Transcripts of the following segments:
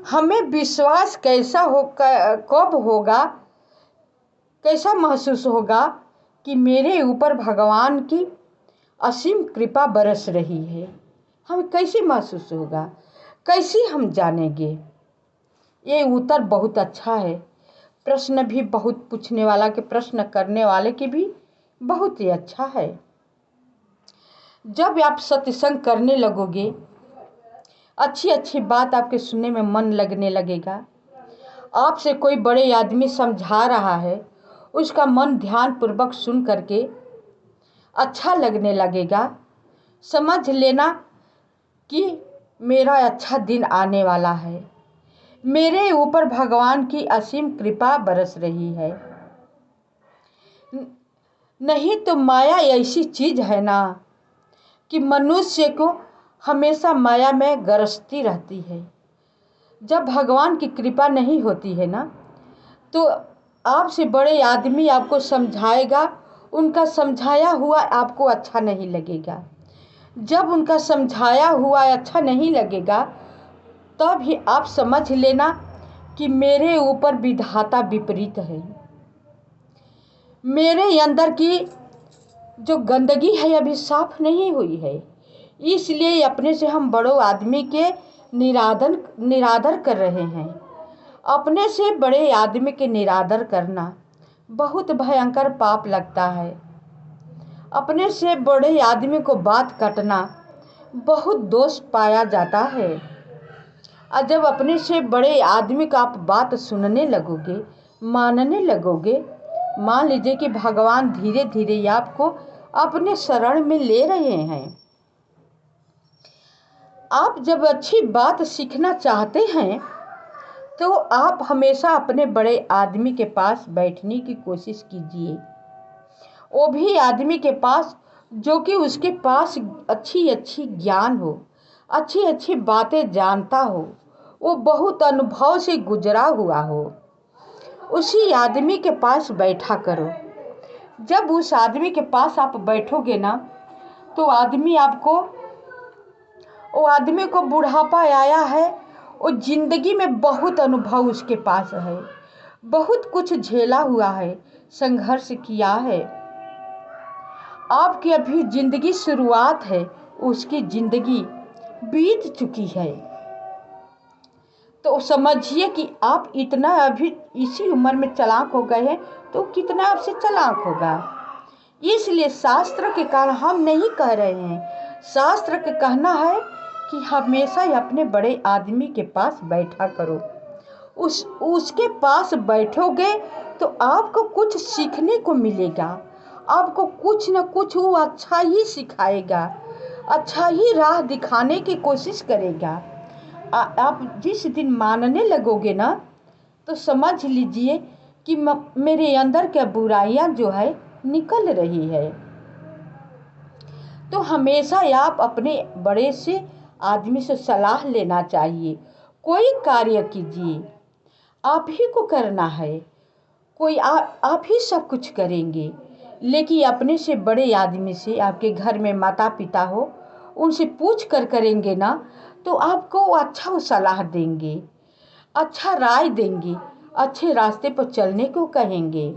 हमें विश्वास कैसा हो कब होगा, कैसा महसूस होगा कि मेरे ऊपर भगवान की असीम कृपा बरस रही है। हमें कैसे महसूस होगा, कैसे हम जानेंगे? ये उत्तर बहुत अच्छा है। प्रश्न भी बहुत पूछने वाला के, प्रश्न करने वाले की भी बहुत ही अच्छा है। जब आप सत्संग करने लगोगे, अच्छी अच्छी बात आपके सुनने में मन लगने लगेगा। आपसे कोई बड़े आदमी समझा रहा है, उसका मन ध्यान पूर्वक सुन करके अच्छा लगने लगेगा। समझ लेना कि मेरा अच्छा दिन आने वाला है, मेरे ऊपर भगवान की असीम कृपा बरस रही है। नहीं तो माया ऐसी चीज़ है ना कि मनुष्य को हमेशा माया में गरजती रहती है। जब भगवान की कृपा नहीं होती है ना, तो आपसे बड़े आदमी आपको समझाएगा, उनका समझाया हुआ आपको अच्छा नहीं लगेगा। जब उनका समझाया हुआ अच्छा नहीं लगेगा, तब ही आप समझ लेना कि मेरे ऊपर विधाता विपरीत है। मेरे अंदर की जो गंदगी है अभी साफ नहीं हुई है, इसलिए अपने से हम बड़ों आदमी के निरादर कर रहे हैं। अपने से बड़े आदमी के निरादर करना बहुत भयंकर पाप लगता है। अपने से बड़े आदमी को बात काटना बहुत दोष पाया जाता है। और जब अपने से बड़े आदमी का आप बात सुनने लगोगे, मानने लगोगे, मान लीजिए कि भगवान धीरे धीरे आपको अपने शरण में ले रहे हैं। आप जब अच्छी बात सीखना चाहते हैं तो आप हमेशा अपने बड़े आदमी के पास बैठने की कोशिश कीजिए। वो भी आदमी के पास जो कि उसके पास अच्छी अच्छी ज्ञान हो, अच्छी अच्छी बातें जानता हो, वो बहुत अनुभव से गुजरा हुआ हो। उसी आदमी के पास बैठा करो। जब उस आदमी के पास आप बैठोगे ना, तो वो आदमी को बुढ़ापा आया है, वो जिंदगी में बहुत अनुभव उसके पास है, बहुत कुछ झेला हुआ है, संघर्ष किया है। आपकी अभी जिंदगी शुरुआत है, उसकी जिंदगी बीत चुकी है। तो समझिए कि आप इतना अभी इसी उम्र में चालाक हो गए हैं, तो कितना आपसे चालाक होगा। इसलिए शास्त्र के कारण हम नहीं कह रहे हैं, शास्त्र के कहना है कि हमेशा ही अपने बड़े आदमी के पास बैठा करो। उसके पास बैठोगे तो आपको कुछ सीखने को मिलेगा। आपको कुछ न कुछ वो अच्छा ही सिखाएगा, अच्छा ही राह दिखाने की कोशिश करेगा। आप जिस दिन मानने लगोगे ना, तो समझ लीजिए कि मेरे अंदर क्या बुराइयां जो है निकल रही है। तो हमेशा आप अपने बड़े से आदमी से सलाह लेना चाहिए। कोई कार्य कीजिए, आप ही को करना है, कोई आप ही सब कुछ करेंगे। लेकिन अपने से बड़े आदमी से, आपके घर में माता पिता हो, उनसे पूछ कर करेंगे ना, तो आपको अच्छा सलाह देंगे, अच्छा राय देंगे, अच्छे रास्ते पर चलने को कहेंगे।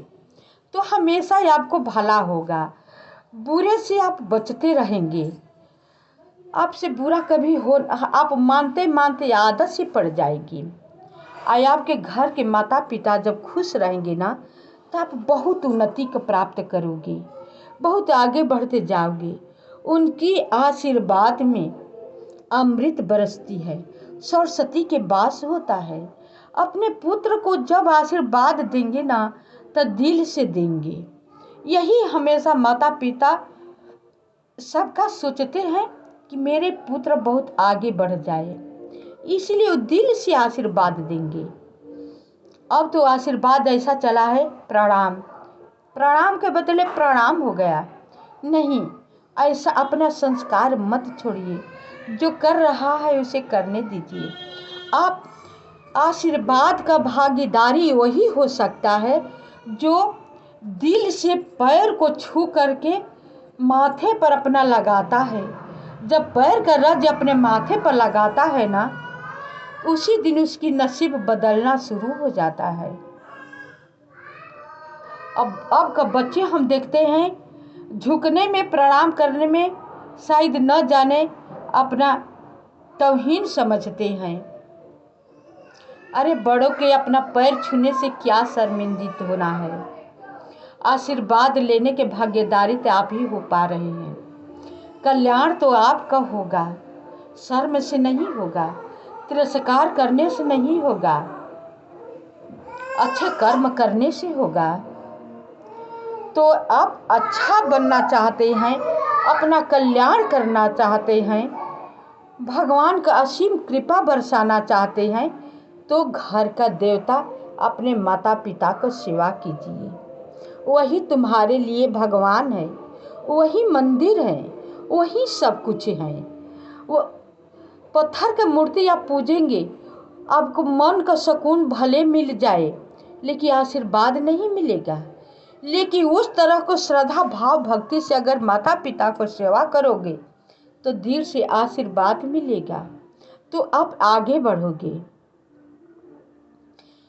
तो हमेशा आपको भला होगा। बुरे से आप बचते रहेंगे। आपसे बुरा कभी हो, आप मानते मानते आदत से पड़ जाएगी। आपके घर के माता पिता जब खुश रहेंगे ना, तो आप बहुत उन्नति को प्राप्त करोगे, बहुत आगे बढ़ते जाओगे। उनकी आशीर्वाद में अमृत बरसती है, सरस्वती के वास होता है। अपने पुत्र को जब आशीर्वाद देंगे ना, तो दिल से देंगे। यही हमेशा माता पिता सबका सोचते हैं कि मेरे पुत्र बहुत आगे बढ़ जाए, इसलिए वो दिल से आशीर्वाद देंगे। अब तो आशीर्वाद ऐसा चला है, प्रणाम प्रणाम के बदले प्रणाम हो गया। नहीं, ऐसा अपना संस्कार मत छोड़िए। जो कर रहा है उसे करने दीजिए। आप आशीर्वाद का भागीदारी वही हो सकता है जो दिल से पैर को छू करके माथे पर अपना लगाता है। जब पैर का रज अपने माथे पर लगाता है ना, उसी दिन उसकी नसीब बदलना शुरू हो जाता है। अब का बच्चे हम देखते हैं झुकने में, प्रणाम करने में शायद न जाने अपना तौहीन समझते हैं। अरे बड़ों के अपना पैर छूने से क्या शर्मिंदित होना है। आशीर्वाद लेने के भागीदारी तो आप ही हो पा रहे हैं। कल्याण तो आपका होगा, शर्म से नहीं होगा, तिरस्कार करने से नहीं होगा, अच्छे कर्म करने से होगा। तो आप अच्छा बनना चाहते हैं, अपना कल्याण करना चाहते हैं, भगवान का असीम कृपा बरसाना चाहते हैं, तो घर का देवता अपने माता पिता को सेवा कीजिए। वही तुम्हारे लिए भगवान है, वही मंदिर है, वही सब कुछ है। वो पत्थर की मूर्ति आप पूजेंगे, आपको मन का सुकून भले मिल जाए लेकिन आशीर्वाद नहीं मिलेगा। लेकिन उस तरह को श्रद्धा भाव भक्ति से अगर माता पिता को सेवा करोगे तो धीरे से आशीर्वाद मिलेगा, तो आप आगे बढ़ोगे।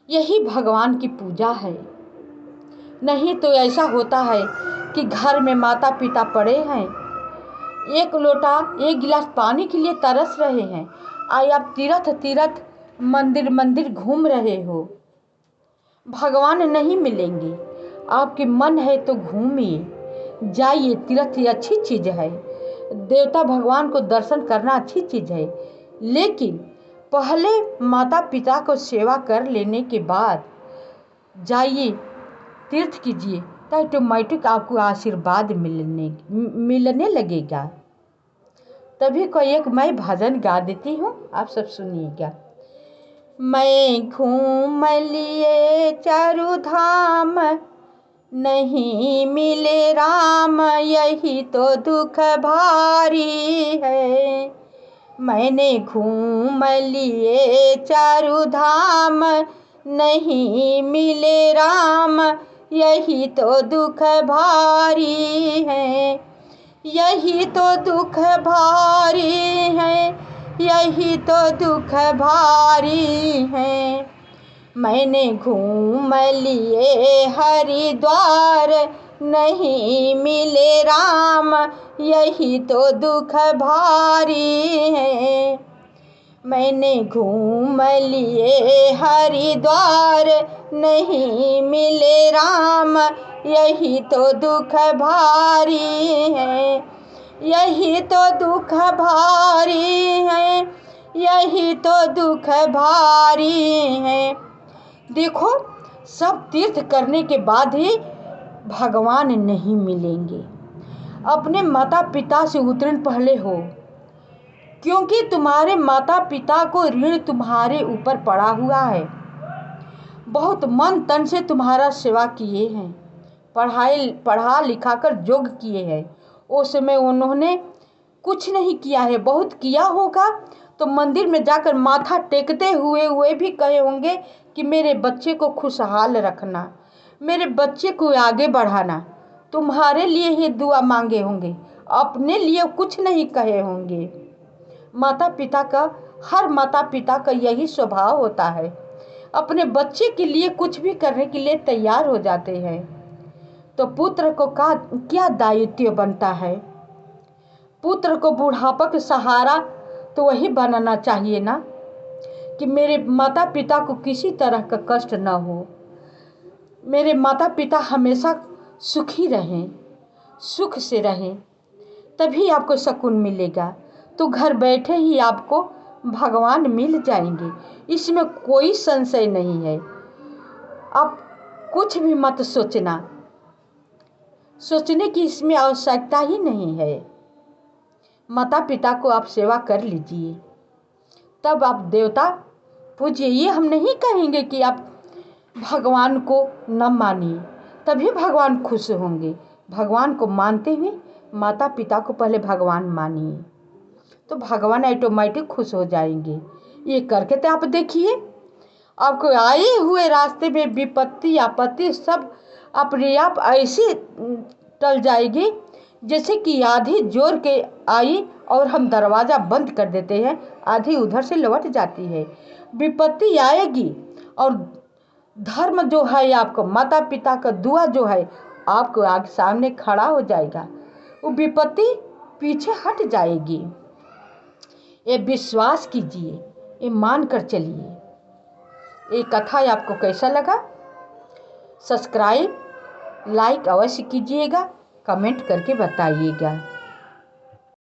यही भगवान की पूजा है। नहीं तो ऐसा होता है कि घर में माता पिता पड़े हैं, एक लोटा एक गिलास पानी के लिए तरस रहे हैं, आप तीर्थ तीर्थ मंदिर मंदिर घूम रहे हो, भगवान नहीं मिलेंगे। आपके मन है तो घूमिए, जाइए, तीर्थ अच्छी चीज़ है, देवता भगवान को दर्शन करना अच्छी चीज़ है, लेकिन पहले माता पिता को सेवा कर लेने के बाद जाइए, तीर्थ कीजिए, तो ऑटोमेटिक आपको आशीर्वाद मिलने लगेगा। तभी को एक मैं भजन गा देती हूँ, आप सब सुनिएगा। मैं घूम लिए चारों धाम, नहीं मिले राम, यही तो दुख भारी है। मैंने घूम लिए चारों धाम, नहीं मिले राम, यही तो दुख भारी है, यही तो दुख भारी है, यही तो दुख भारी है। मैंने घूम लिए हरिद्वार, नहीं मिले राम, यही तो दुख भारी है। मैंने घूम लिए हरिद्वार, नहीं मिले राम, यही तो दुख भारी है, यही तो दुख भारी है, यही तो दुख भारी है। देखो, सब तीर्थ करने के बाद ही भगवान नहीं मिलेंगे। अपने माता पिता से उतरण पहले हो, क्योंकि तुम्हारे माता पिता को ऋण तुम्हारे ऊपर पड़ा हुआ है। बहुत मन तन से तुम्हारा सेवा किए हैं, पढ़ा लिखा कर जोग किए हैं, उस समय उन्होंने कुछ नहीं किया है, बहुत किया होगा तो मंदिर में जाकर माथा टेकते हुए भी कहे होंगे कि मेरे बच्चे को खुशहाल रखना, मेरे बच्चे को आगे बढ़ाना। तुम्हारे लिए ही दुआ मांगे होंगे, अपने लिए कुछ नहीं कहे होंगे। माता पिता का, हर माता पिता का यही स्वभाव होता है, अपने बच्चे के लिए कुछ भी करने के लिए तैयार हो जाते हैं। तो पुत्र को क्या दायित्व बनता है? पुत्र को बुढ़ापा का सहारा तो वही बनाना चाहिए ना, कि मेरे माता पिता को किसी तरह का कष्ट न हो, मेरे माता पिता हमेशा सुखी रहें, सुख से रहें, तभी आपको सुकून मिलेगा। तो घर बैठे ही आपको भगवान मिल जाएंगे, इसमें कोई संशय नहीं है। आप कुछ भी मत सोचने की इसमें आवश्यकता ही नहीं है। माता पिता को आप सेवा कर लीजिए, तब आप देवता पूजिए। ये हम नहीं कहेंगे कि आप भगवान को न मानिए, तभी भगवान खुश होंगे। भगवान को मानते हुए माता पिता को पहले भगवान मानिए, तो भगवान ऑटोमेटिक खुश हो जाएंगे। ये करके तो आप देखिए, आपको आए हुए रास्ते में विपत्ति आपत्ति सब अपने आप ऐसे टल जाएगी जैसे कि आधी जोर के आई और हम दरवाज़ा बंद कर देते हैं, आधी उधर से लौट जाती है। विपत्ति आएगी और धर्म जो है, आपको माता पिता का दुआ जो है आपको आगे सामने खड़ा हो जाएगा, वो विपत्ति पीछे हट जाएगी। ये विश्वास कीजिए, ये मान कर चलिए। ये कथा आपको कैसा लगा? सब्सक्राइब लाइक अवश्य कीजिएगा, कमेंट करके बताइएगा।